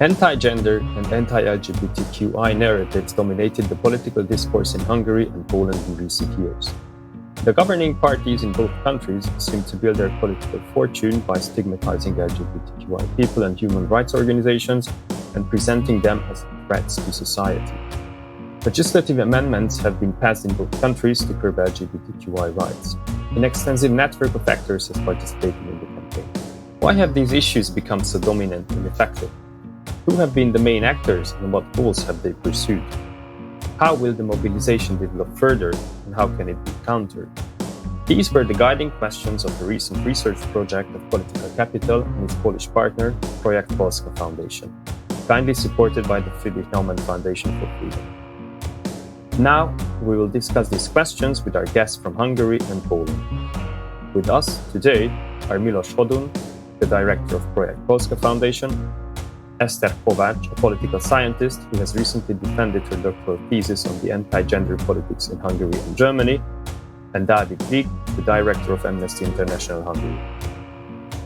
Anti-gender and anti-LGBTQI narratives dominated the political discourse in Hungary and Poland in recent years. The governing parties in both countries seem to build their political fortune by stigmatizing LGBTQI people and human rights organizations and presenting them as threats to society. Legislative amendments have been passed in both countries to curb LGBTQI rights. An extensive network of actors has participated in the campaign. Why have these issues become so dominant and effective? Who have been the main actors and what goals have they pursued? How will the mobilization develop further and how can it be countered? These were the guiding questions of the recent research project of Political Capital and its Polish partner, Projekt Polska Foundation, kindly supported by the Friedrich Naumann Foundation for Freedom. Now, we will discuss these questions with our guests from Hungary and Poland. With us today are Milos Hodun, the director of Projekt Polska Foundation, Eszter Kovács, a political scientist who has recently defended her doctoral thesis on the anti-gender politics in Hungary and Germany, and Dávid Vig, the director of Amnesty International Hungary.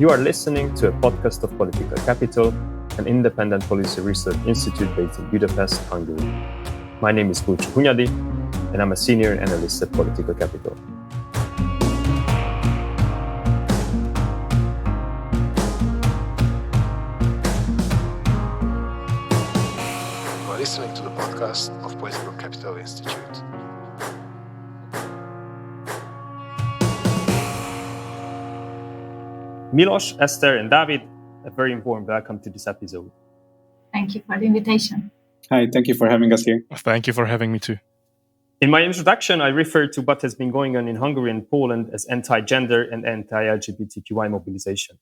You are listening to a podcast of Political Capital, an independent policy research institute based in Budapest, Hungary. My name is Kulcsú Hunyadi, and I'm a senior analyst at Political Capital. Listening to the podcast of Political Capital Institute. Milos, Eszter, and Dávid, a very warm welcome to this episode. Thank you for the invitation. Hi, thank you for having us here. Thank you for having me too. In my introduction, I referred to what has been going on in Hungary and Poland as anti-gender and anti-LGBTQI mobilization.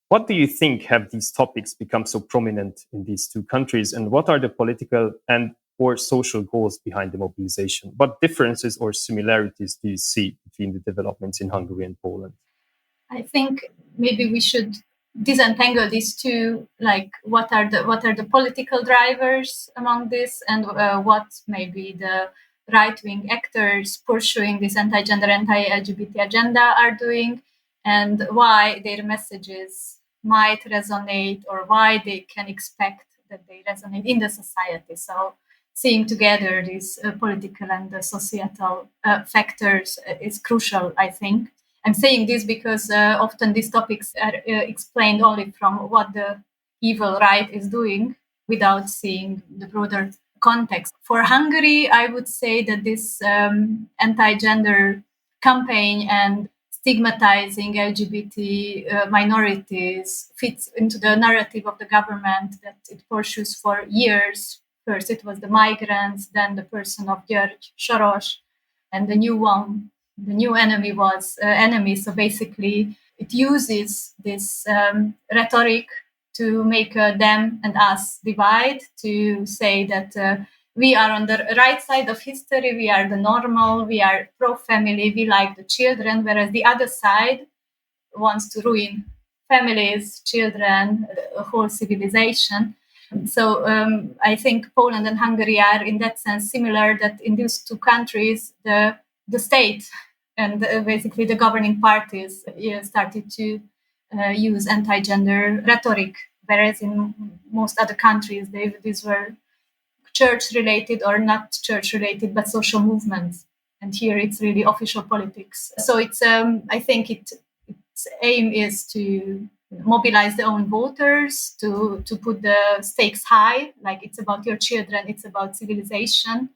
What do you think have these topics become so prominent in these two countries, and what are the political and or social goals behind the mobilization? What differences or similarities do you see between the developments in Hungary and Poland? I think maybe we should disentangle these two, like what are the political drivers among this, and what maybe the right-wing actors pursuing this anti-gender, anti-LGBT agenda are doing, and why their messages might resonate or why they can expect that they resonate in the society. So seeing together these political and societal factors is crucial, I think. I'm saying this because often these topics are explained only from what the evil right is doing without seeing the broader context. For Hungary, I would say that this anti-gender campaign and stigmatizing LGBT minorities fits into the narrative of the government that it pursues for years. First, it was the migrants, then the person of György Soros, and the new enemy was enemy. So basically, it uses this rhetoric to make them and us divide, to say that we are on the right side of history, we are the normal, we are pro-family, we like the children, whereas the other side wants to ruin families, children, the whole civilization. So I think Poland and Hungary are in that sense similar, that in these two countries, the state and basically the governing parties started to use anti-gender rhetoric, whereas in most other countries, these were church-related or not church-related, but social movements. And here it's really official politics. So it's, I think its aim is to mobilize the own voters, to put the stakes high, like it's about your children, it's about civilization.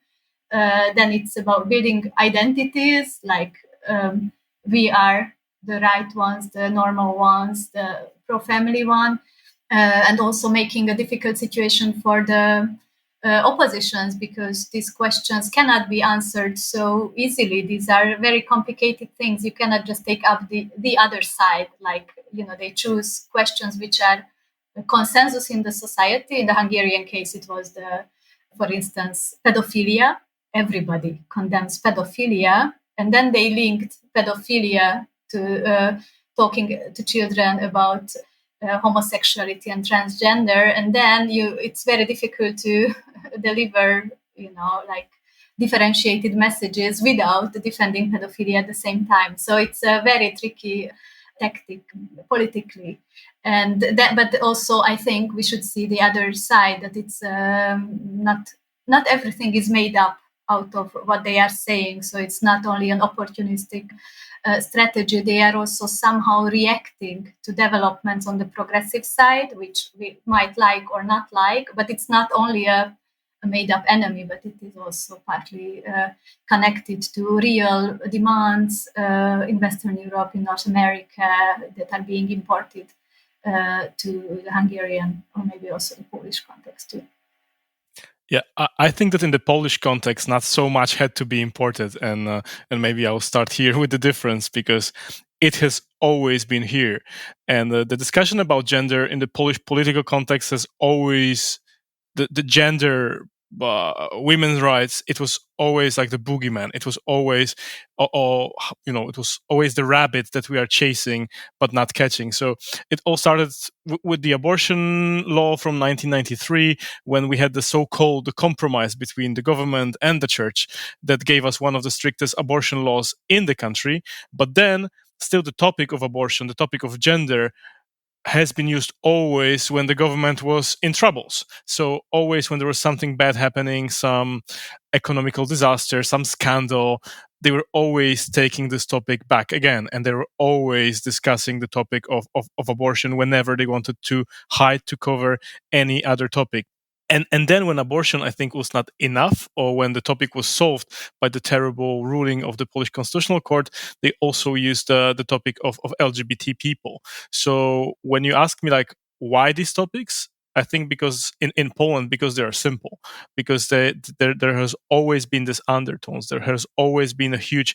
Then it's about building identities, like we are the right ones, the normal ones, the pro-family one, and also making a difficult situation for the oppositions, because these questions cannot be answered so easily. These are very complicated things. You cannot just take up the other side. Like, they choose questions which are a consensus in the society. In the Hungarian case, it was for instance, pedophilia. Everybody condemns pedophilia. And then they linked pedophilia to talking to children about homosexuality and transgender, and then it's very difficult to deliver, differentiated messages without defending pedophilia at the same time. So it's a very tricky tactic politically. And that, but also I think we should see the other side, that it's not everything is made up out of what they are saying. So it's not only an opportunistic strategy, they are also somehow reacting to developments on the progressive side, which we might like or not like. But it's not only a made-up enemy, but it is also partly connected to real demands in Western Europe, in North America, that are being imported to the Hungarian or maybe also the Polish context too. Yeah, I think that in the Polish context, not so much had to be imported, and maybe I'll start here with the difference, because it has always been here, and the discussion about gender in the Polish political context has always the gender. Women's rights, it was always like the boogeyman. It was always, it was always the rabbit that we are chasing but not catching. So it all started with the abortion law from 1993, when we had the so-called compromise between the government and the church that gave us one of the strictest abortion laws in the country. But then still the topic of abortion, the topic of gender, has been used always when the government was in troubles. So always when there was something bad happening, some economical disaster, some scandal, they were always taking this topic back again. And they were always discussing the topic of abortion whenever they wanted to hide, to cover any other topic. And then when abortion, I think, was not enough, or when the topic was solved by the terrible ruling of the Polish Constitutional Court, they also used the topic of LGBT people. So when you ask me, like, why these topics, I think because in Poland, because they are simple, because there has always been this undertones. There has always been a huge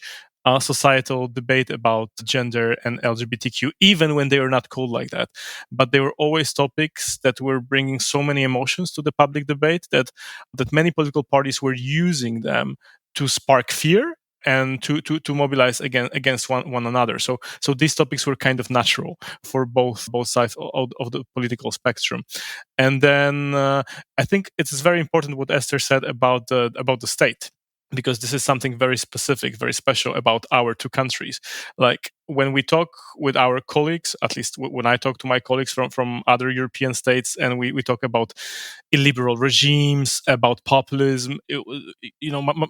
societal debate about gender and LGBTQ, even when they were not called like that. But they were always topics that were bringing so many emotions to the public debate that many political parties were using them to spark fear and to mobilize against one another. So these topics were kind of natural for both sides of the political spectrum. And then I think it's very important what Esther said about the state, because this is something very specific, very special about our two countries. Like when we talk with our colleagues, at least when I talk to my colleagues from other European states, and we talk about illiberal regimes, about populism,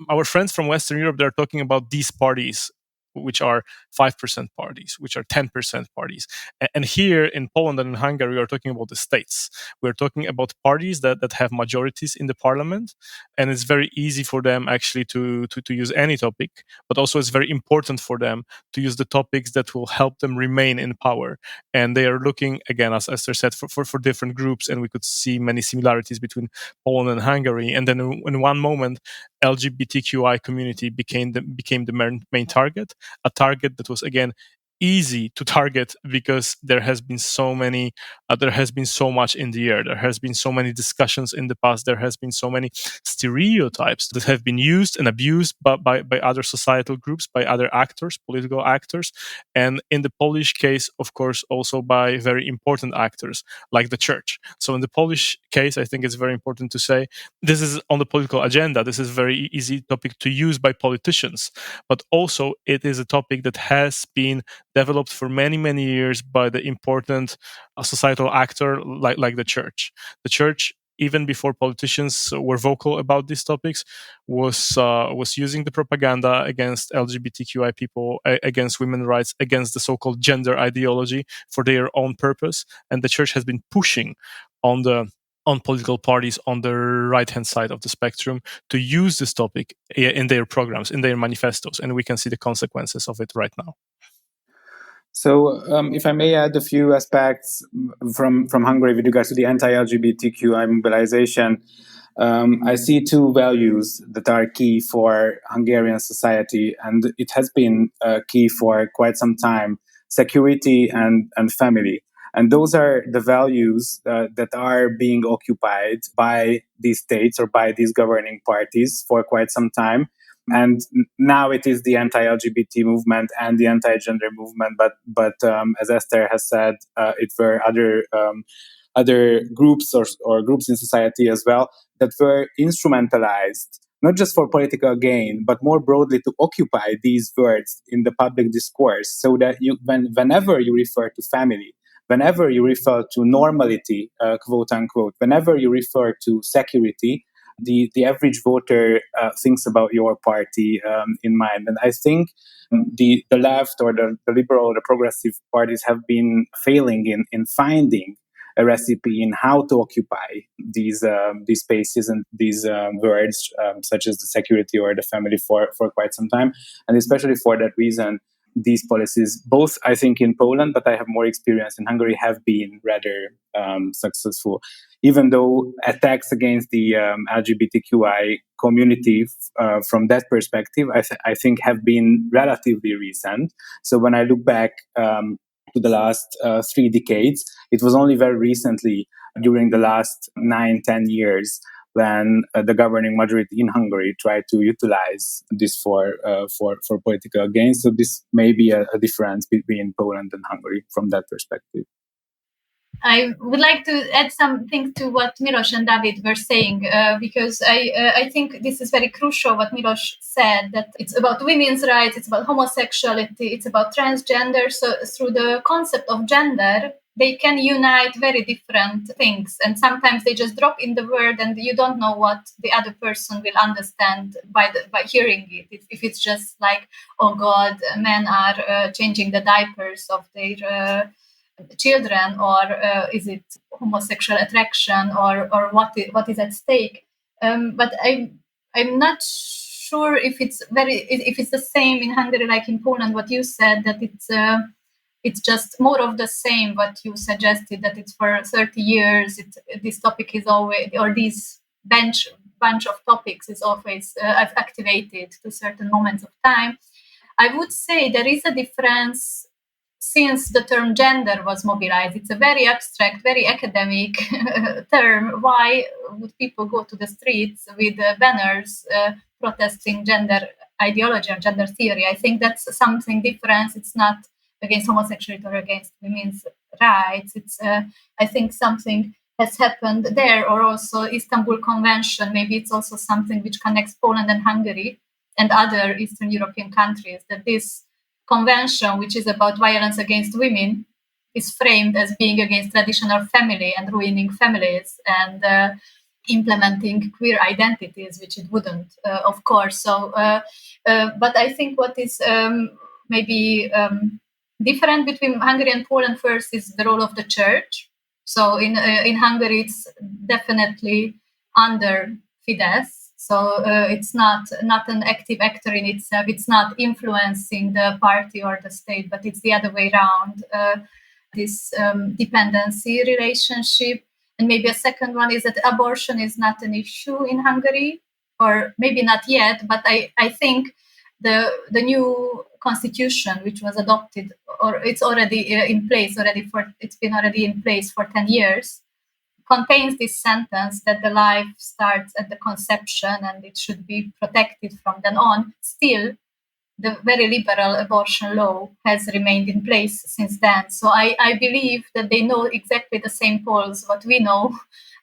our friends from Western Europe, they're talking about these parties, which are 5% parties, which are 10% parties. And here in Poland and in Hungary, we are talking about the states. We're talking about parties that have majorities in the parliament. And it's very easy for them actually to use any topic, but also it's very important for them to use the topics that will help them remain in power. And they are looking, again, as Esther said, for different groups. And we could see many similarities between Poland and Hungary. And then in one moment, LGBTQI community became the main target, a target that was, again, easy to target because there has been so much in the air. There has been so many discussions in the past. There has been so many stereotypes that have been used and abused by other societal groups, by other actors, political actors, and in the Polish case, of course, also by very important actors like the church. So in the Polish case, I think it's very important to say this is on the political agenda. This is a very easy topic to use by politicians, but also it is a topic that has been developed for many, many years by the important societal actor like the church. The church, even before politicians were vocal about these topics, was using the propaganda against LGBTQI people, against women's rights, against the so-called gender ideology for their own purpose. And the church has been pushing on political parties on the right-hand side of the spectrum to use this topic in their programs, in their manifestos. And we can see the consequences of it right now. So, if I may add a few aspects from Hungary with regards to the anti-LGBTQI mobilization, I see two values that are key for Hungarian society, and it has been key for quite some time: security and family. And those are the values that are being occupied by these states or by these governing parties for quite some time. And now it is the anti-LGBT movement and the anti-gender movement. But as Esther has said, it were other groups or groups in society as well that were instrumentalized not just for political gain, but more broadly to occupy these words in the public discourse, so that whenever you refer to family, whenever you refer to normality, quote unquote, whenever you refer to security, the average voter thinks about your party in mind. And I think the left or the liberal or the progressive parties have been failing in finding a recipe in how to occupy these spaces and these words, such as the security or the family, for quite some time. And especially for that reason, these policies, both I think in Poland, but I have more experience in Hungary, have been rather successful. Even though attacks against the LGBTQI community from that perspective, I think have been relatively recent. So when I look back to the last 3 decades, it was only very recently, during the last 9-10 years, when the governing majority in Hungary tried to utilize this for political gain. So this may be a difference between Poland and Hungary from that perspective. I would like to add something to what Milos and David were saying, because I think this is very crucial what Milos said, that it's about women's rights, it's about homosexuality, it's about transgender. So through the concept of gender, they can unite very different things. And sometimes they just drop in the word and you don't know what the other person will understand by hearing it. If it's just like, oh God, men are changing the diapers of their children, or is it homosexual attraction, or what is at stake? But I'm not sure if it's the same in Hungary like in Poland. What you said, that it's just more of the same. What you suggested, that it's for 30 years. This topic is always, or this bunch of topics is always activated to certain moments of time. I would say there is a difference since the term gender was mobilized. It's a very abstract, very academic term. Why would people go to the streets with banners protesting gender ideology or gender theory? I think that's something different. It's not against homosexuality or against women's rights. It's, I think, something has happened there, or also Istanbul Convention. Maybe it's also something which connects Poland and Hungary and other Eastern European countries, that this convention, which is about violence against women, is framed as being against traditional family and ruining families and implementing queer identities, which it wouldn't, of course. So, but I think what is maybe different between Hungary and Poland first is the role of the church. So in Hungary, it's definitely under Fidesz. So it's not an active actor in itself. It's not influencing the party or the state, but it's the other way around, this dependency relationship. And maybe a second one is that abortion is not an issue in Hungary, or maybe not yet, but I think the new constitution, which was adopted, or it's already in place it's been already in place for 10 years, contains this sentence that the life starts at the conception and it should be protected from then on. Still, the very liberal abortion law has remained in place since then. So I believe that they know exactly the same polls what we know,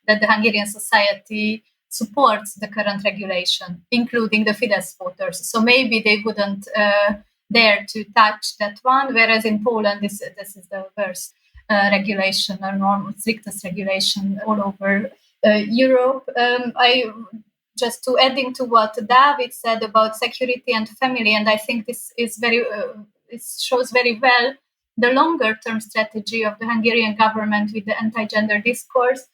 that the Hungarian society supports the current regulation, including the Fidesz voters. So maybe they wouldn't dare to touch that one, whereas in Poland, this is the worst regulation, or strictest regulation all over Europe. I just to adding to what David said about security and family, and I think this is it shows very well the longer term strategy of the Hungarian government with the anti-gender discourse,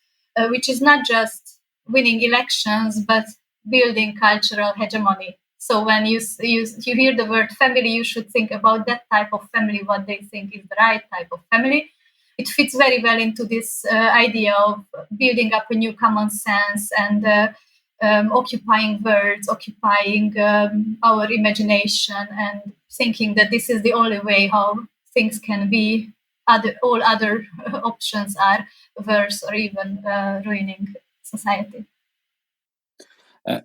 which is not just winning elections but building cultural hegemony. So when you hear the word family, you should think about that type of family, what they think is the right type of family. It fits very well into this idea of building up a new common sense and occupying words, occupying our imagination, and thinking that this is the only way how things can be. All other options are worse or even ruining society.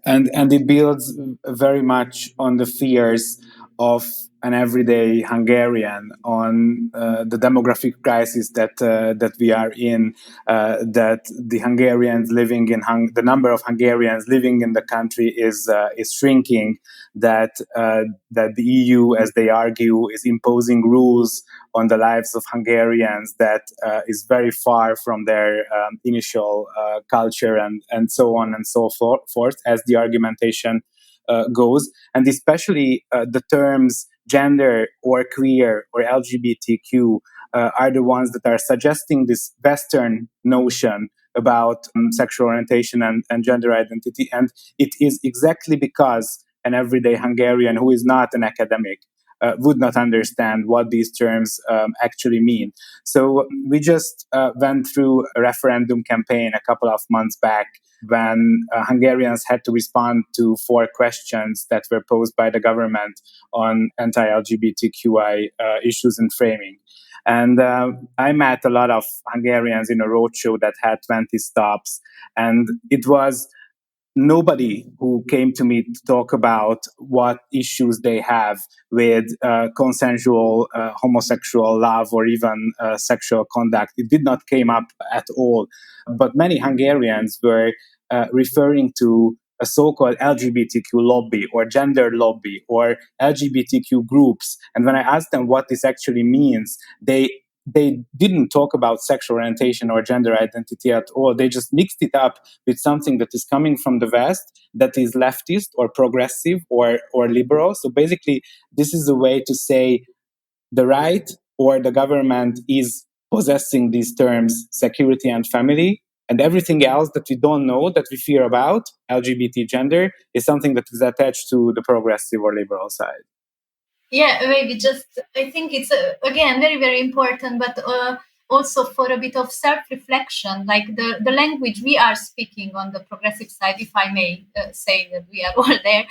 And it builds very much on the fears of an everyday Hungarian, on the demographic crisis that we are in, that the Hungarians living in the number of Hungarians living in the country is shrinking, that the EU, as they argue, is imposing rules on the lives of Hungarians that is very far from their initial culture, and so on and so forth, as the argumentation goes. And especially the terms gender or queer or LGBTQ are the ones that are suggesting this Western notion about sexual orientation and gender identity. And it is exactly because an everyday Hungarian who is not an academic would not understand what these terms actually mean. So we just went through a referendum campaign a couple of months back, when Hungarians had to respond to 4 questions that were posed by the government on anti-LGBTQI issues and framing. And I met a lot of Hungarians in a roadshow that had 20 stops, and it was nobody who came to me to talk about what issues they have with consensual homosexual love or even sexual conduct. It did not came up at all. But many Hungarians were referring to a so-called LGBTQ lobby or gender lobby or LGBTQ groups. And when I asked them what this actually means, they didn't talk about sexual orientation or gender identity at all. They just mixed it up with something that is coming from the West, that is leftist or progressive or liberal. So basically, this is a way to say the right or the government is possessing these terms, security and family, and everything else that we don't know, that we fear about, LGBT gender, is something that is attached to the progressive or liberal side. Yeah, maybe just, I think it's, again, very, very important, but also for a bit of self-reflection, like the language we are speaking on the progressive side, if I may say that we are all there,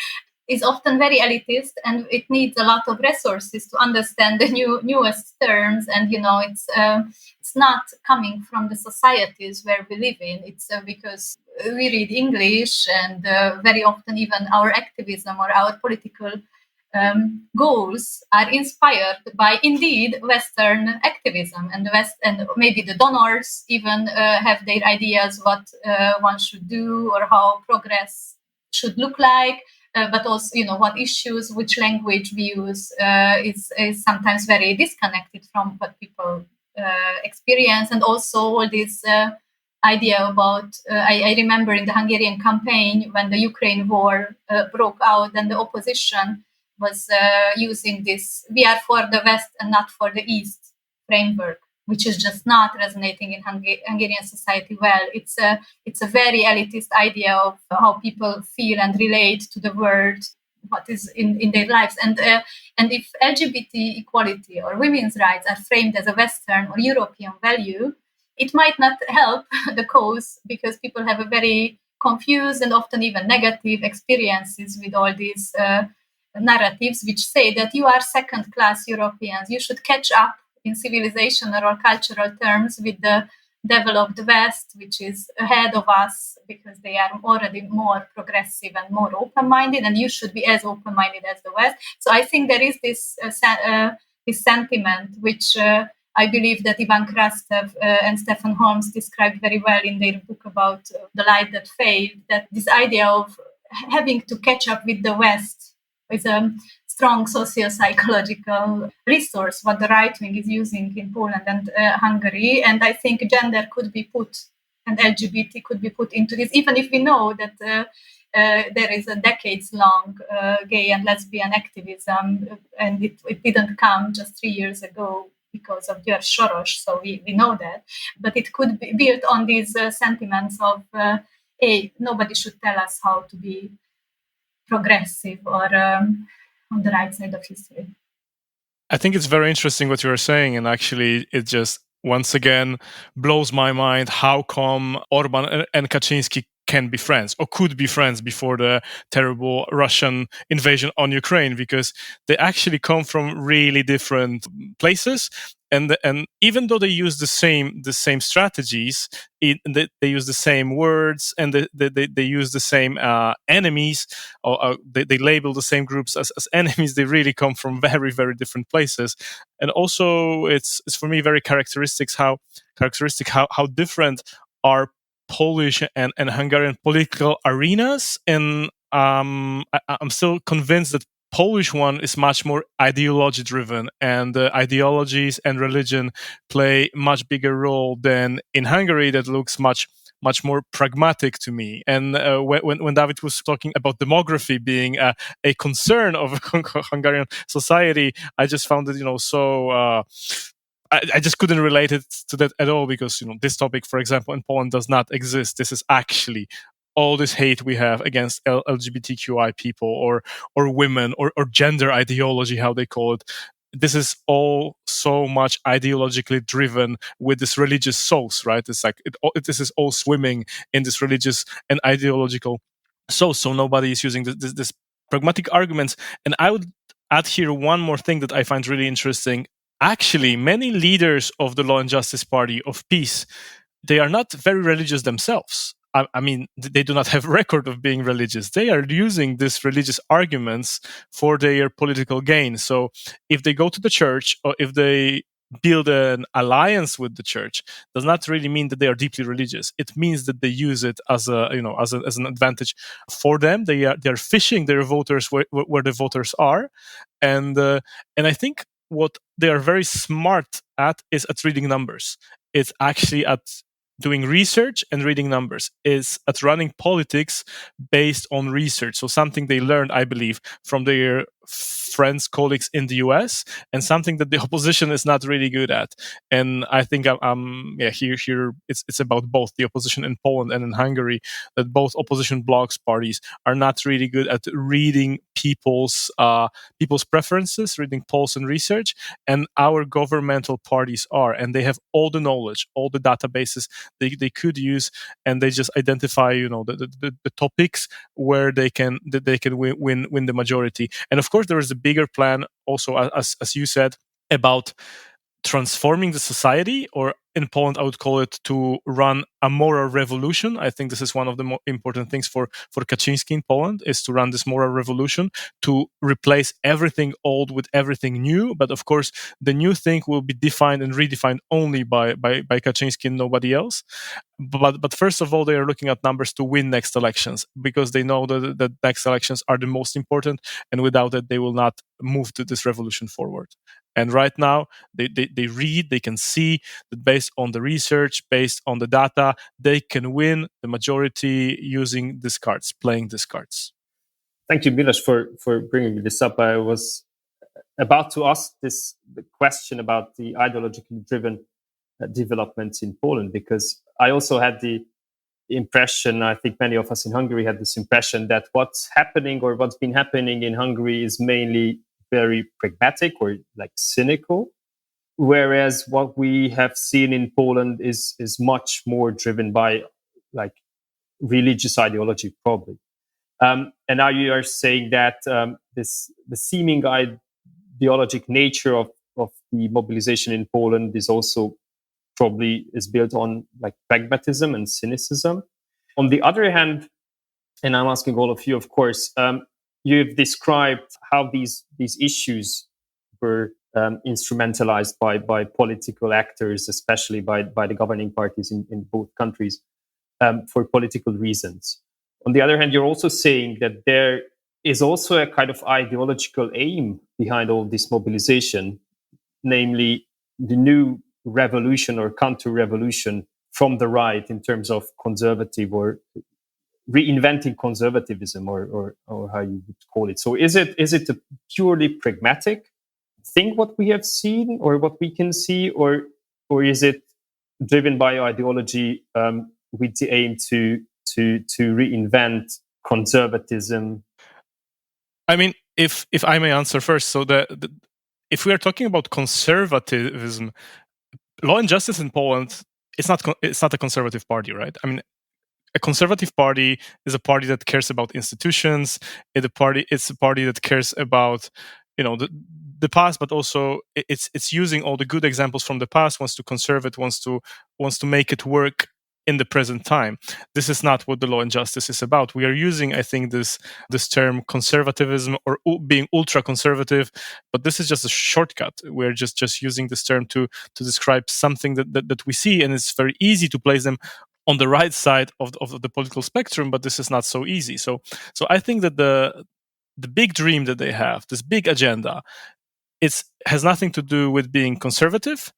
is often very elitist, and it needs a lot of resources to understand the newest terms. And it's not coming from the societies where we live in. It's because we read English, and very often even our activism or our political goals are inspired by indeed Western activism, and the West, and maybe the donors even have their ideas what one should do or how progress should look like. But also, what issues, which language we use is sometimes very disconnected from what people experience. And also all this idea about, I remember in the Hungarian campaign when the Ukraine war broke out, and the opposition was using this "we are for the West and not for the East" framework, which is just not resonating in Hungarian society well. It's a very elitist idea of how people feel and relate to the world, what is in their lives. And if LGBT equality or women's rights are framed as a Western or European value, it might not help the cause, because people have a very confused and often even negative experiences with all these narratives which say that you are second-class Europeans, you should catch up in civilization or cultural terms with the developed West, which is ahead of us because they are already more progressive and more open-minded, and you should be as open-minded as the West. So I think there is this sentiment which I believe that Ivan Krastev and Stefan Holmes described very well in their book about The Light That Failed, that this idea of having to catch up with the West is a strong socio-psychological resource what the right wing is using in Poland and Hungary. And I think gender could be put, and LGBT could be put into this, even if we know that there is a decades-long gay and lesbian activism, and it didn't come just 3 years ago because of George Soros, so we know that. But it could be built on these sentiments of, hey, nobody should tell us how to be progressive or on the right side of history. I think it's very interesting what you are saying, and actually it just once again blows my mind how come Orban and Kaczynski can be friends or could be friends before the terrible Russian invasion on Ukraine, because they actually come from really different places and even though they use the same strategies, they use the same words, and they use the same enemies, or they label the same groups as enemies. They really come from very, very different places. And also it's for me very characteristic how different are Polish and Hungarian political arenas. And I'm still convinced that Polish one is much more ideology driven, and ideologies and religion play much bigger role than in Hungary, that looks much more pragmatic to me. And when David was talking about demography being a concern of Hungarian society, I just found it, so I just couldn't relate it to that at all, because this topic, for example, in Poland does not exist. This is actually all this hate we have against LGBTQI people, or women, or gender ideology, how they call it. This is all so much ideologically driven with this religious sauce, right? It's like this is all swimming in this religious and ideological sauce. So nobody is using this pragmatic arguments. And I would add here one more thing that I find really interesting. Actually, many leaders of the Law and Justice Party of Peace, they are not very religious themselves. I mean, they do not have a record of being religious. They are using these religious arguments for their political gain. So if they go to the church, or if they build an alliance with the church, does not really mean that they are deeply religious. It means that they use it as as an advantage for them. They are fishing their voters where the voters are, and I think what they are very smart at is at reading numbers. It's actually at doing research and reading numbers, is at running politics based on research. So something they learned, I believe, from their friends, colleagues in the US, and something that the opposition is not really good at. And I think here it's about both the opposition in Poland and in Hungary, that both opposition blocs parties are not really good at reading people's preferences, reading polls and research, and our governmental parties are, and they have all the knowledge, all the databases they could use, and they just identify the topics where they can win the majority. And of course there is a bigger plan also, as you said, about transforming the society, or in Poland I would call it to run a moral revolution. I think this is one of the more important things for Kaczynski in Poland, is to run this moral revolution, to replace everything old with everything new. But of course the new thing will be defined and redefined only by Kaczynski and nobody else. But first of all, they are looking at numbers to win next elections, because they know that next elections are the most important, and without it they will not move to this revolution forward. And right now, they read, they can see that based on the research, based on the data, they can win the majority using these cards, playing these cards. Thank you, Miloš, for bringing this up. I was about to ask the question about the ideologically driven developments in Poland, because I also had the impression, I think many of us in Hungary had this impression, that what's happening, or what's been happening in Hungary, is mainly very pragmatic or like cynical, whereas what we have seen in Poland is much more driven by like religious ideology, probably. And now you are saying that the seeming ideologic nature of the mobilization in Poland is also probably is built on like pragmatism and cynicism. On the other hand, and I'm asking all of you, of course, you've described how these issues were instrumentalized by political actors, especially by the governing parties in both countries, for political reasons. On the other hand, you're also saying that there is also a kind of ideological aim behind all this mobilization, namely the new revolution or counter-revolution from the right in terms of conservative or reinventing conservatism, or how you would call it. So is it a purely pragmatic thing what we have seen, or what we can see, or is it driven by ideology with the aim to reinvent conservatism? I mean, if I may answer first, so if we are talking about conservatism, Law and Justice in Poland, it's not a conservative party, right? I mean, a conservative party is a party that cares about institutions. It's a party that cares about, the past, but also it's using all the good examples from the past, wants to conserve it, wants to make it work in the present time. This is not what the Law and Justice is about. We are using, I think, this term conservatism or being ultra conservative, but this is just a shortcut. We're just using this term to describe something that we see, and it's very easy to place them on the right side of the political spectrum, but this is not so easy. So I think that the big dream that they have, this big agenda, has nothing to do with being conservative.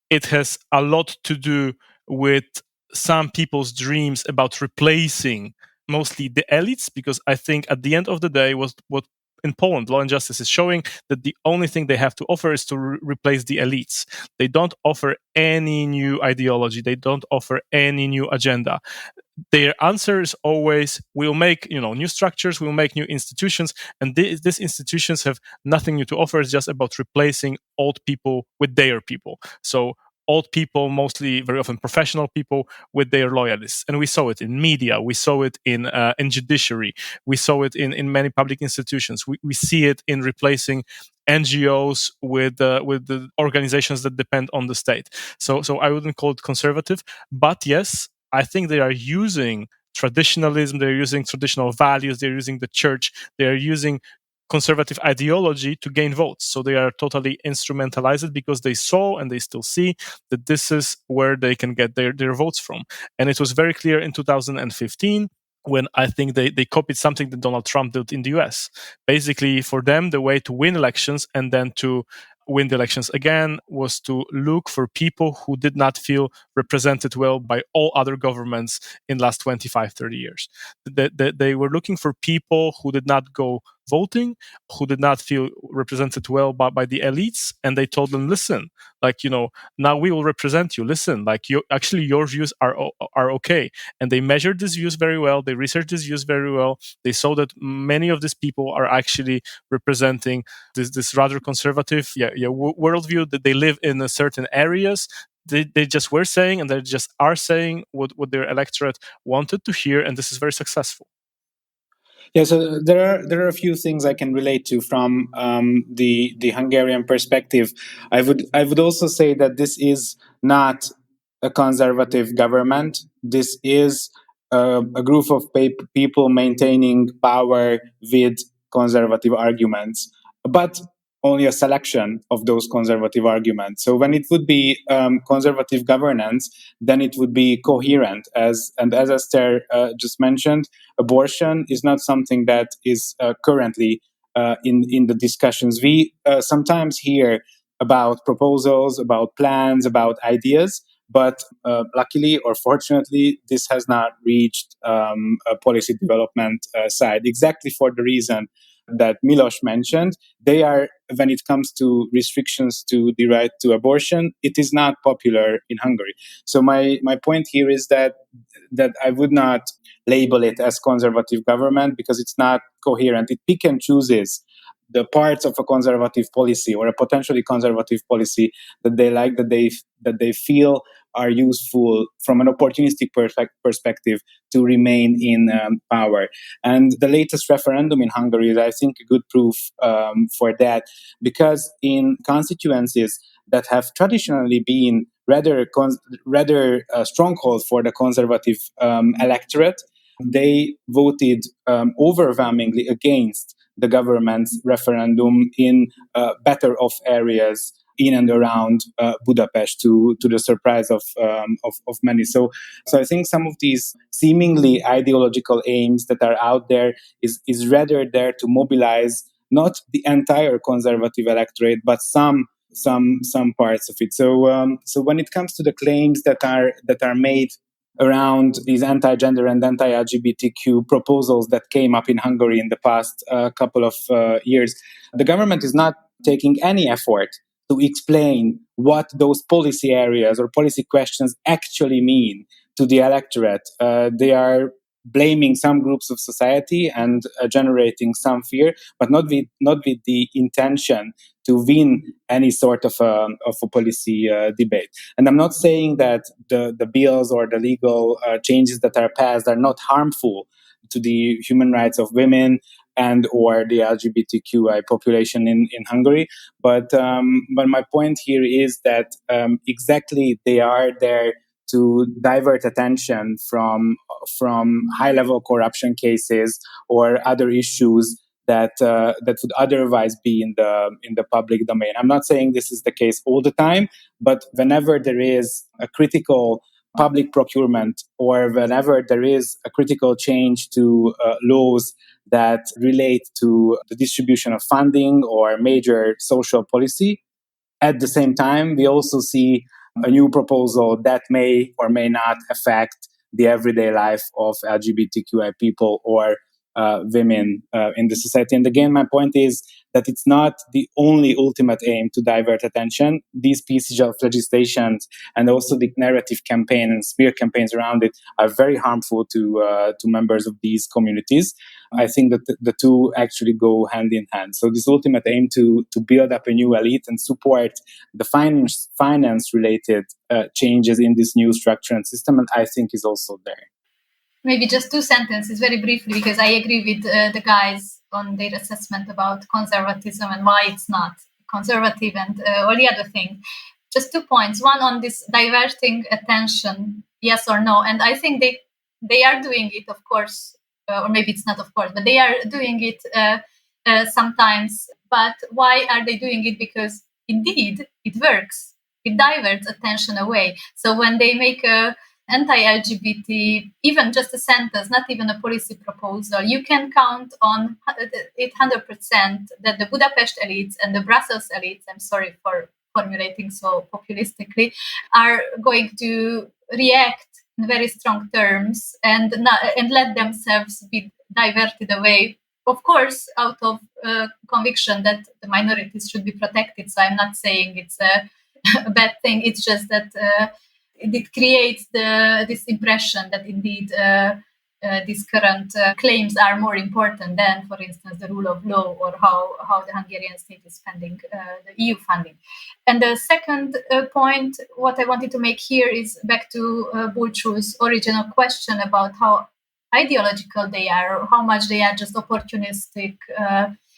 It has a lot to do with some people's dreams about replacing mostly the elites, because I think at the end of the day, what in Poland, Law and Justice is showing that the only thing they have to offer is to replace the elites. They don't offer any new ideology. They don't offer any new agenda. Their answer is always, we'll make new structures, we'll make new institutions, and these institutions have nothing new to offer. It's just about replacing old people with their people. So old people, mostly very often professional people, with their loyalists. And we saw it in media, we saw it in judiciary, we saw it in many public institutions. We see it in replacing NGOs with the organizations that depend on the state. So I wouldn't call it conservative, but yes, I think they are using traditionalism, they're using traditional values, they're using the church, they're using conservative ideology to gain votes. So they are totally instrumentalized because they saw and they still see that this is where they can get their votes from. And it was very clear in 2015 when I think they copied something that Donald Trump did in the US. Basically, for them, the way to win elections and then to win the elections again was to look for people who did not feel represented well by all other governments in the last 25, 30 years. They were looking for people who did not go voting, who did not feel represented well by the elites, and they told them, listen, now we will represent you. Listen, your views are okay. And they measured these views very well. They researched these views very well. They saw that many of these people are actually representing this rather conservative worldview, that they live in certain areas. They just were saying, and they just are saying what their electorate wanted to hear, and this is very successful. Yeah, so there are a few things I can relate to from the Hungarian perspective. I would also say that this is not a conservative government. This is a group of people maintaining power with conservative arguments, but only a selection of those conservative arguments. So when it would be conservative governance, then it would be coherent. As Esther just mentioned, abortion is not something that is currently in the discussions. We sometimes hear about proposals, about plans, about ideas, but luckily or fortunately, this has not reached a policy development side, exactly for the reason that Milos mentioned. They are, when it comes to restrictions to the right to abortion, it is not popular in Hungary. So my point here is that I would not label it as conservative government because it's not coherent. It pick and chooses the parts of a conservative policy or a potentially conservative policy that they like, that they feel are useful from an opportunistic perspective to remain in power. And the latest referendum in Hungary is, I think, a good proof for that, because in constituencies that have traditionally been rather stronghold for the conservative electorate, they voted overwhelmingly against the government's referendum in better off areas in and around Budapest, to the surprise of many. So I think some of these seemingly ideological aims that are out there is rather there to mobilize not the entire conservative electorate, but some parts of it. So when it comes to the claims that are made around these anti-gender and anti-LGBTQ proposals that came up in Hungary in the past couple of years, the government is not taking any effort to explain what those policy areas or policy questions actually mean to the electorate. They are blaming some groups of society and generating some fear, but not with the intention to win any sort of a policy debate. And I'm not saying that the bills or the legal changes that are passed are not harmful to the human rights of women, and or the LGBTQI population in Hungary. But my point here is that exactly they are there to divert attention from high-level corruption cases or other issues that would otherwise be in the public domain. I'm not saying this is the case all the time, but whenever there is a critical public procurement or whenever there is a critical change to laws that relate to the distribution of funding or major social policy, at the same time, we also see a new proposal that may or may not affect the everyday life of LGBTQI people or women in the society. And again, my point is that it's not the only ultimate aim to divert attention. These pieces of legislation and also the narrative campaign and smear campaigns around it are very harmful to members of these communities. I think that the two actually go hand in hand. So this ultimate aim to build up a new elite and support the finance related changes in this new structure and system, and I think is also there. Maybe just 2 sentences very briefly, because I agree with the guys on their assessment about conservatism and why it's not conservative and all the other things. Just 2 points. One on this diverting attention, yes or no. And I think they are doing it, of course, or maybe it's not of course, but they are doing it sometimes. But why are they doing it? Because indeed it works. It diverts attention away. So when they make a anti-LGBT, even just a sentence, not even a policy proposal, you can count on 100% that the Budapest elites and the Brussels elites, I'm sorry for formulating so populistically, are going to react in very strong terms and let themselves be diverted away. Of course, out of conviction that the minorities should be protected. So I'm not saying it's a bad thing. It's just that it creates this impression that indeed these current claims are more important than, for instance, the rule of law or how the Hungarian state is spending the EU funding. And the second point, what I wanted to make here is back to Bulcsú's original question about how ideological they are, or how much they are just opportunistic,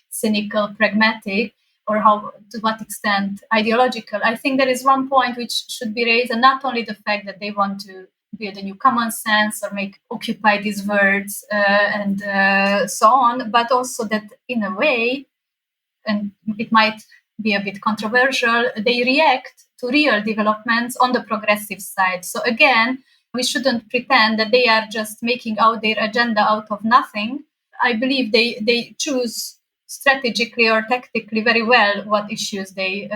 cynical, pragmatic, or to what extent ideological. I think there is one point which should be raised, and not only the fact that they want to build a new common sense or occupy these words and so on, but also that in a way, and it might be a bit controversial, they react to real developments on the progressive side. So again, we shouldn't pretend that they are just making out their agenda out of nothing. I believe they choose strategically or tactically very well what issues they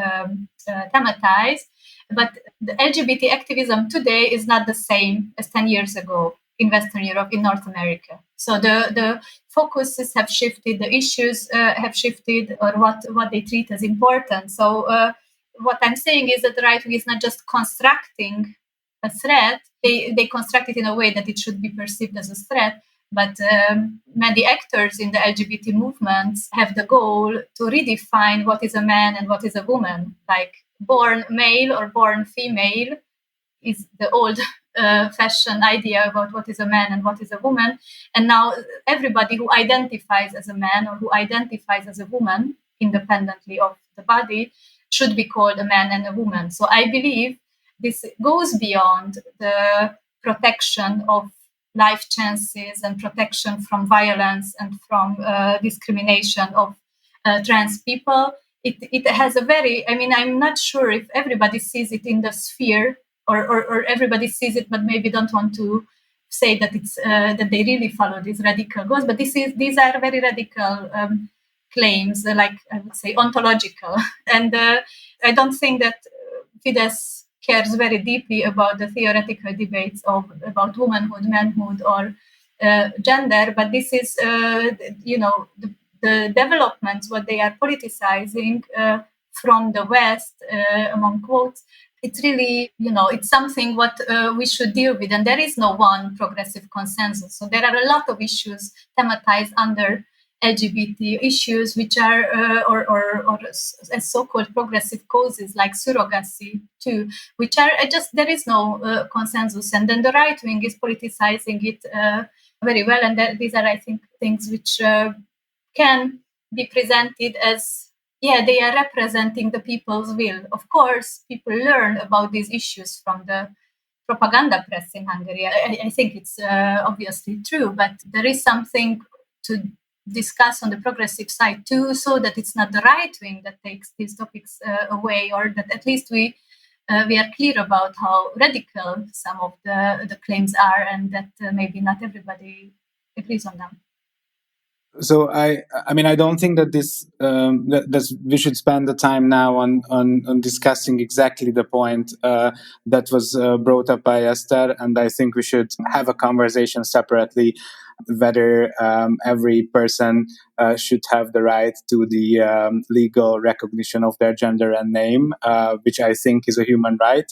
thematize. But the LGBT activism today is not the same as 10 years ago in Western Europe, in North America. So the focuses have shifted, the issues have shifted, or what they treat as important. So what I'm saying is that the right wing is not just constructing a threat, they construct it in a way that it should be perceived as a threat. But many actors in the LGBT movements have the goal to redefine what is a man and what is a woman. Like born male or born female is the old fashioned idea about what is a man and what is a woman. And now everybody who identifies as a man or who identifies as a woman, independently of the body, should be called a man and a woman. So I believe this goes beyond the protection of life chances and protection from violence and from discrimination of trans people. It has a very, I'm not sure if everybody sees it in the sphere or everybody sees it, but maybe don't want to say that it's that they really follow these radical goals. But these are very radical claims, like I would say ontological. And I don't think that Fidesz cares very deeply about the theoretical debates about womanhood, manhood, or gender. But this is, the developments, what they are politicizing from the West, among quotes. It's really, it's something what we should deal with. And there is no one progressive consensus. So there are a lot of issues thematized under LGBT issues, which are or so-called progressive causes like surrogacy too, which are just there is no consensus, and then the right wing is politicizing it very well, and these are, I think, things which can be presented as, yeah, they are representing the people's will. Of course, people learn about these issues from the propaganda press in Hungary. I think it's obviously true, but there is something to discuss on the progressive side too, so that it's not the right wing that takes these topics away, or that at least we are clear about how radical some of the claims are, and that maybe not everybody agrees on them. So I mean, I don't think that that we should spend the time now on discussing exactly the point that was brought up by Esther, and I think we should have a conversation separately whether every person should have the right to the legal recognition of their gender and name, which I think is a human right.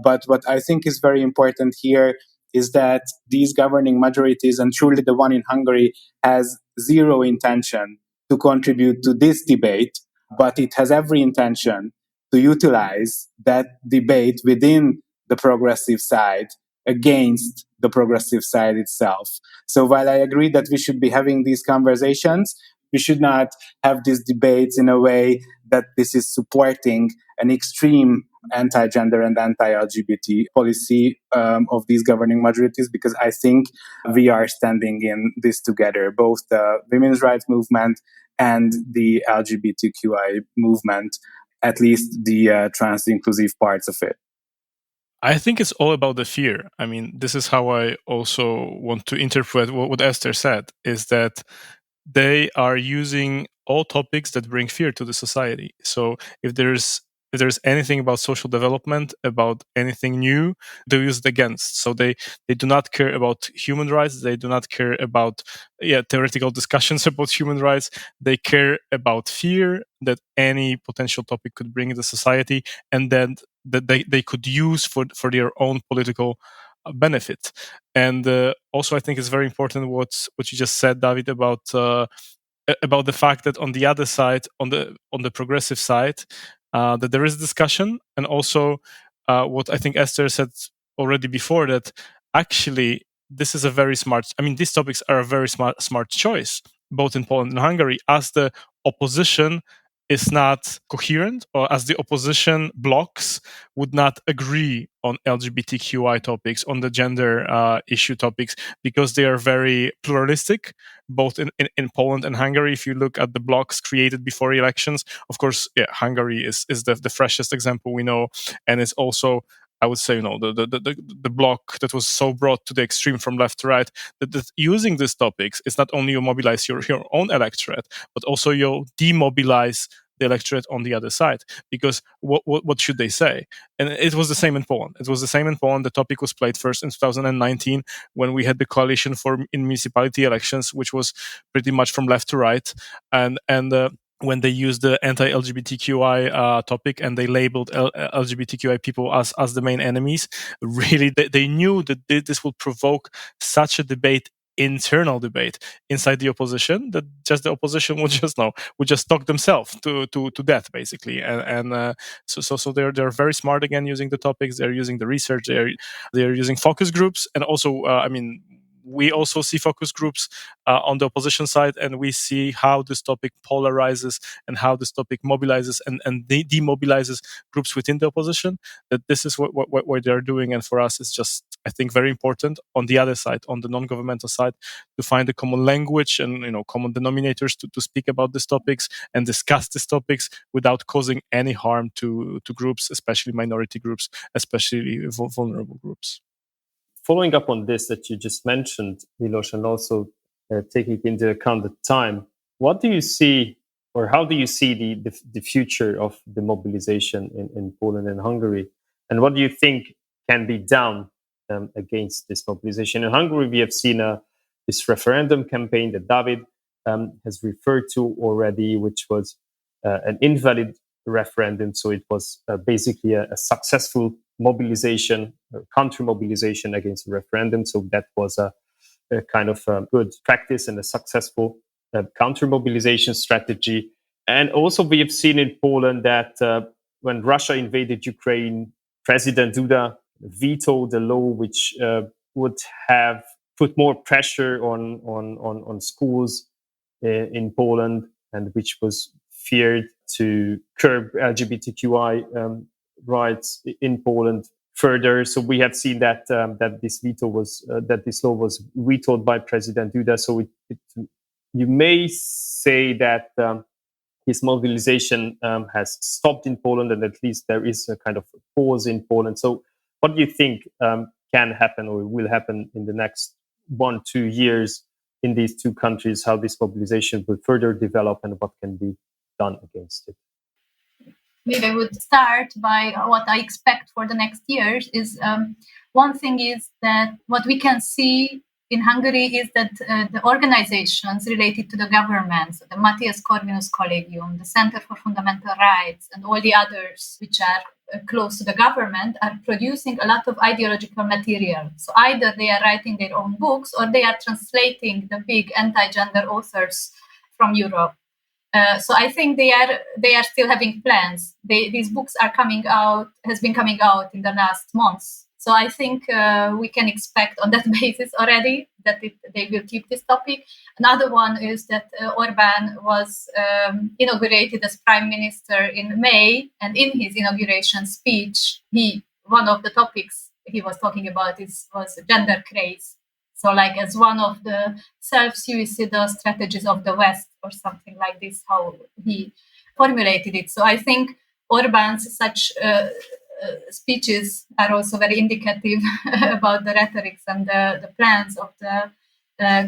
But what I think is very important here is that these governing majorities, and truly the one in Hungary, has zero intention to contribute to this debate, but it has every intention to utilize that debate within the progressive side against the progressive side itself. So while I agree that we should be having these conversations, we should not have these debates in a way that this is supporting an extreme anti-gender and anti-LGBT policy of these governing majorities, because I think we are standing in this together, both the women's rights movement and the LGBTQI movement, at least the trans-inclusive parts of it. I think it's all about the fear. I mean, this is how I also want to interpret what Esther said, is that they are using all topics that bring fear to the society. So if there's anything about social development, about anything new, they use it against. So they do not care about human rights. They do not care about theoretical discussions about human rights. They care about fear that any potential topic could bring in the society, and then that they could use for their own political benefit. And also, I think it's very important what you just said, David, about the fact that on the other side, on the progressive side, that there is discussion, and also what I think Esther said already before, that actually this is a very smart. I mean, these topics are a very smart choice, both in Poland and Hungary, as the opposition is not coherent, or as the opposition blocks would not agree on LGBTQI topics, on the gender issue topics, because they are very pluralistic, both in Poland and Hungary. If you look at the blocks created before elections, of course, Hungary is the freshest example we know, and it's also, I would say, the block that was so brought to the extreme from left to right, that using these topics is not only you mobilize your own electorate, but also you demobilize the electorate on the other side. Because what should they say? And it was the same in Poland. The topic was played first in 2019, when we had the coalition in municipality elections, which was pretty much from left to right, and when they used the anti-LGBTQI topic, and they labeled LGBTQI people as the main enemies, really they knew that this would provoke such a internal debate inside the opposition, that just the opposition would just talk themselves to death, basically. And so they're very smart again using the topics. They're using the research. They're using focus groups, and also we also see focus groups on the opposition side, and we see how this topic polarizes and how this topic mobilizes and demobilizes groups within the opposition. That this is what they're doing, and for us, it's just, I think, very important on the other side, on the non-governmental side, to find a common language and common denominators to speak about these topics and discuss these topics without causing any harm to groups, especially minority groups, especially vulnerable groups. Following up on this that you just mentioned, Milos, and also taking into account the time, what do you see, or how do you see the future of the mobilization in Poland and Hungary? And what do you think can be done against this mobilization? In Hungary, we have seen this referendum campaign that David has referred to already, which was an invalid referendum. So it was basically a successful mobilization, counter mobilization against the referendum. So that was a kind of good practice and a successful counter mobilization strategy. And also, we have seen in Poland that when Russia invaded Ukraine, President Duda vetoed a law which would have put more pressure on schools in Poland, and which was feared to curb LGBTQI rights in Poland further. So we have seen that that this law was vetoed by President Duda. So you may say that his mobilization has stopped in Poland, and at least there is a kind of pause in Poland. So what do you think can happen or will happen in the next 1-2 years in these two countries, how this mobilization will further develop and what can be done against it? Maybe I would start by what I expect for the next years is one thing is that what we can see in Hungary is that the organizations related to the government, so the Matthias Corvinus Collegium, the Center for Fundamental Rights, and all the others which are close to the government, are producing a lot of ideological material. So either they are writing their own books or they are translating the big anti-gender authors from Europe. So I think they are still having plans. These books are has been coming out in the last months. So I think we can expect on that basis already that they will keep this topic. Another one is that Orbán was inaugurated as prime minister in May, and in his inauguration speech, one of the topics he was talking about was gender craze. So like as one of the self-suicidal strategies of the West or something like this, how he formulated it. So I think Orbán's such speeches are also very indicative about the rhetorics and the plans of the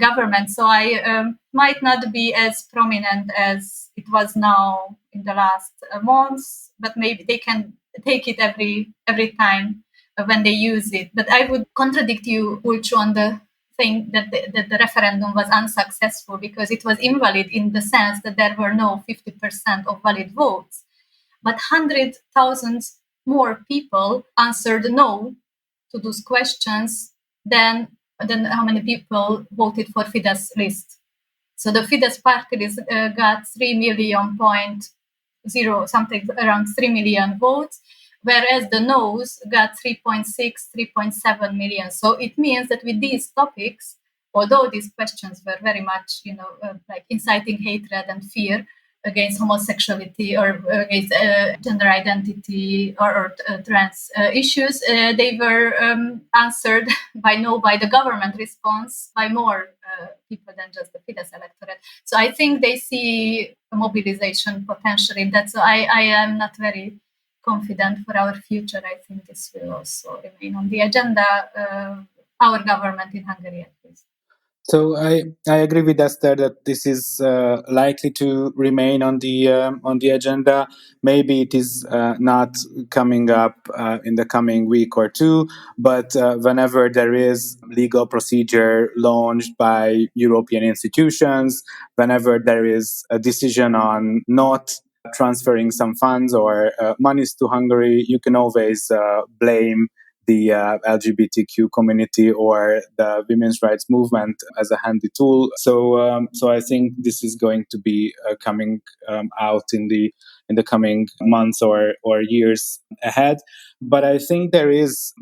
government. So I might not be as prominent as it was now in the last months, but maybe they can take it every time when they use it. But I would contradict you, Ulcho, on the thing that the referendum was unsuccessful because it was invalid in the sense that there were no 50% of valid votes. But 100,000 more people answered no to those questions than how many people voted for Fidesz list. So the Fidesz party list got 3 million point zero, something around 3 million votes, whereas the no's got 3.6, 3.7 million. So it means that with these topics, although these questions were very much, like inciting hatred and fear against homosexuality or against gender identity or trans issues, they were answered by the government response by more people than just the Fidesz electorate. So I think they see a mobilization potential in that. So I am not very confident for our future. I think this will also remain on the agenda, our government in Hungary at least. So I agree with Esther that this is likely to remain on the agenda. Maybe it is not coming up in the coming week or two, but whenever there is legal procedure launched by European institutions, whenever there is a decision on not transferring some funds or monies to Hungary, you can always blame the LGBTQ community or the women's rights movement as a handy tool. So I think this is going to be coming out in the coming months or years ahead. But I think there is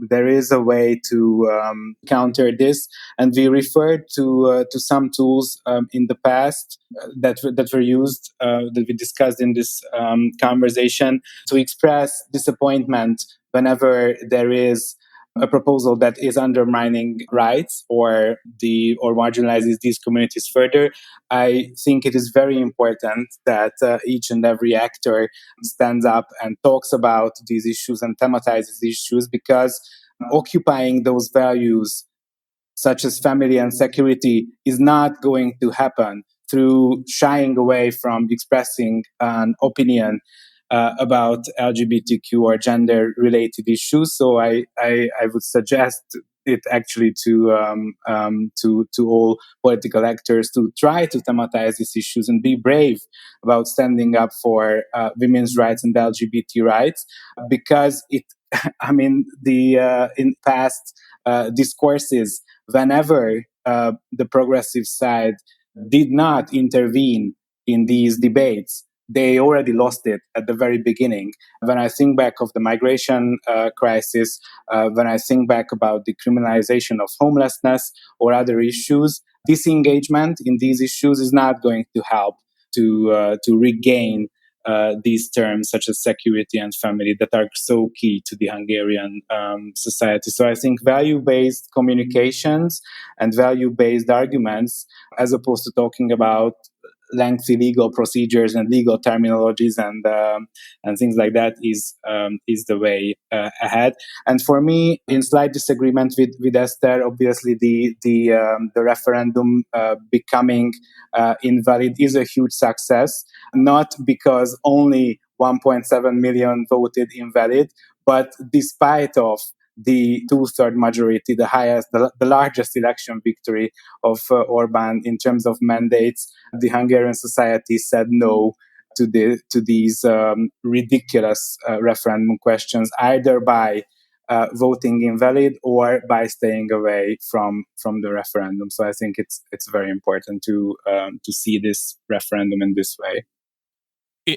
a way to counter this, and we referred to some tools in the past that were used that we discussed in this conversation to express disappointment whenever there is a proposal that is undermining rights or marginalizes these communities further. I think it is very important that each and every actor stands up and talks about these issues and thematizes these issues, because occupying those values such as family and security is not going to happen through shying away from expressing an opinion about LGBTQ or gender-related issues. So I would suggest it actually to all political actors to try to thematize these issues and be brave about standing up for women's rights and LGBT rights, because it. I mean, in past discourses, whenever the progressive side did not intervene in these debates, they already lost it at the very beginning. When I think back of the migration crisis, when I think back about the criminalization of homelessness or other issues, disengagement in these issues is not going to help to regain these terms such as security and family that are so key to the Hungarian society. So I think value-based communications and value-based arguments, as opposed to talking about lengthy legal procedures and legal terminologies and things like that, is the way ahead. And for me, in slight disagreement with Esther, obviously the referendum becoming invalid is a huge success, not because only 1.7 million voted invalid, but despite of the two-third majority, the largest election victory of Orbán in terms of mandates, the Hungarian society said no to these ridiculous referendum questions, either by voting invalid or by staying away from the referendum. So I think it's very important to see this referendum in this way.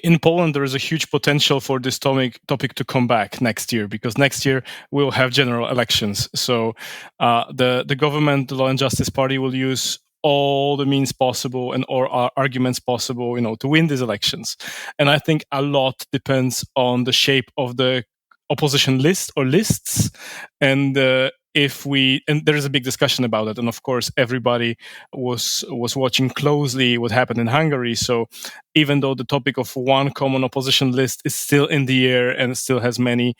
In Poland, there is a huge potential for this topic to come back next year, because next year we'll have general elections. So the government, the Law and Justice Party, will use all the means possible and or arguments possible, to win these elections. And I think a lot depends on the shape of the opposition list or lists, and there is a big discussion about it, and of course everybody was watching closely what happened in Hungary. So even though the topic of one common opposition list is still in the air and still has many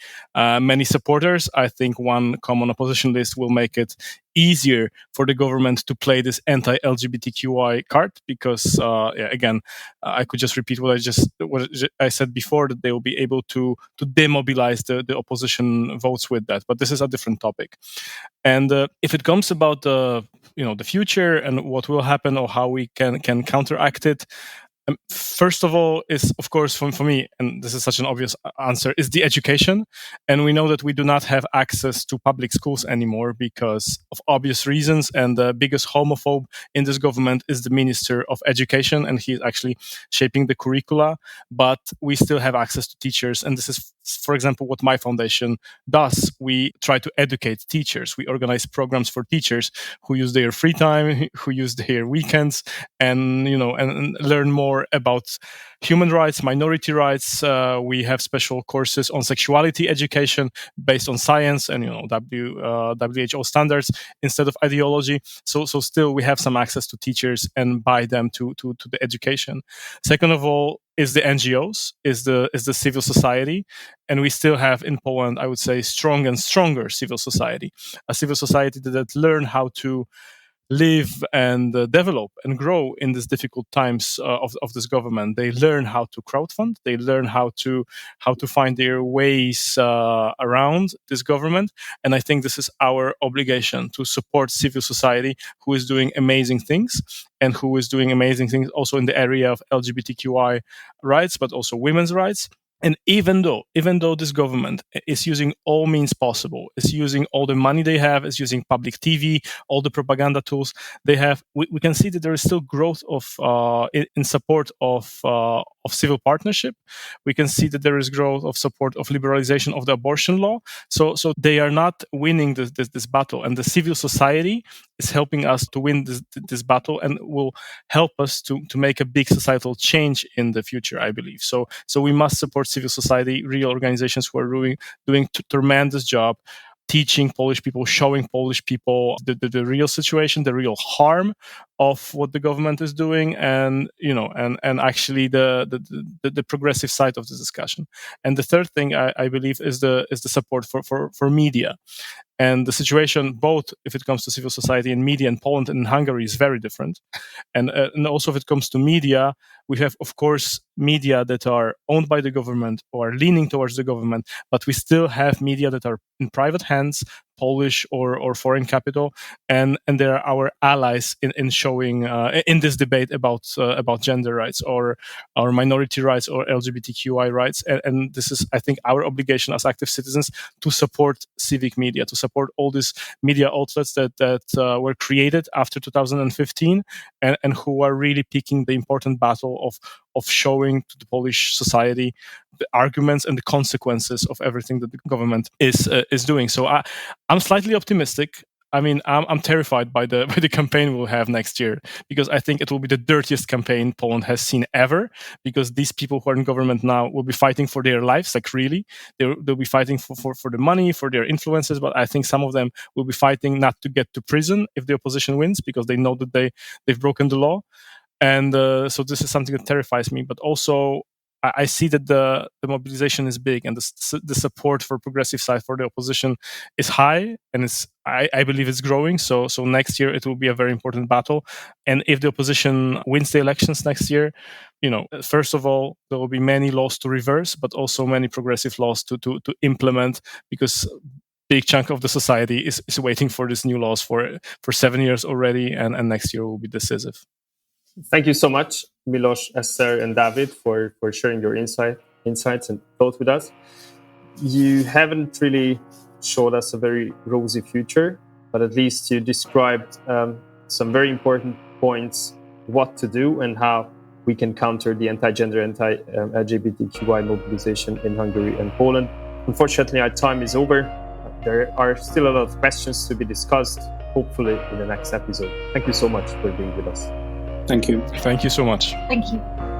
supporters, I think one common opposition list will make it easier for the government to play this anti-LGBTQI card, because again, I could just repeat what I said before, that they will be able to demobilize the opposition votes with that. But this is a different topic. And if it comes about the future and what will happen or how we can counteract it, first of all, is of course for me, and this is such an obvious answer, is the education. And we know that we do not have access to public schools anymore because of obvious reasons, and the biggest homophobe in this government is the Minister of Education, and he is actually shaping the curricula, but we still have access to teachers. And this is, for example, what my foundation does. We try to educate teachers. We organize programs for teachers who use their free time, who use their weekends, and and learn more about human rights, minority rights. We have special courses on sexuality education based on science and WHO standards instead of ideology. So still we have some access to teachers and by them to the education. Second of all is the NGOs, is the civil society, and we still have in Poland, I would say, strong and stronger civil society, a civil society that learn how to live and develop and grow in these difficult times of this government. They learn how to crowdfund. They learn how to find their ways around this government. And I think this is our obligation, to support civil society, who is doing amazing things, and who is doing amazing things also in the area of LGBTQI rights, but also women's rights. And even though this government is using all means possible, is using all the money they have, is using public TV, all the propaganda tools they have, we can see that there is still growth of in support of civil partnership. We can see that there is growth of support of liberalization of the abortion law. So they are not winning this battle, and the civil society is helping us to win this battle, and will help us to make a big societal change in the future, I believe. So we must support civil society, real organizations who are doing tremendous job teaching Polish people, showing Polish people the real situation, the real harm of what the government is doing, and and actually the progressive side of the discussion. And the third thing I believe is the support for media. And the situation, both if it comes to civil society and media in Poland and in Hungary, is very different. And also if it comes to media, we have, of course, media that are owned by the government or are leaning towards the government, but we still have media that are in private hands, Polish or foreign capital, and they're our allies in showing in this debate about gender rights or minority rights or LGBTQI rights. And this is, I think, our obligation as active citizens to support civic media, to support all these media outlets that were created after 2015 and who are really picking the important battle of showing to the Polish society the arguments and the consequences of everything that the government is doing. So I'm slightly optimistic. I mean, I'm terrified by the campaign we'll have next year, because I think it will be the dirtiest campaign Poland has seen ever, because these people who are in government now will be fighting for their lives, like really. They'll be fighting for the money, for their influences, but I think some of them will be fighting not to get to prison if the opposition wins, because they know that they've broken the law. And so this is something that terrifies me. But also, I see that the mobilization is big, and the support for progressive side for the opposition is high, and I believe it's growing. So next year it will be a very important battle. And if the opposition wins the elections next year, first of all, there will be many laws to reverse, but also many progressive laws to implement, because big chunk of the society is waiting for these new laws for 7 years already, and next year will be decisive. Thank you so much, Miloš, Esther, and David, for sharing your insights and thoughts with us. You haven't really showed us a very rosy future, but at least you described some very important points, what to do and how we can counter the anti-gender, anti-LGBTQI mobilization in Hungary and Poland. Unfortunately, our time is over. There are still a lot of questions to be discussed, hopefully in the next episode. Thank you so much for being with us. Thank you. Thank you so much. Thank you.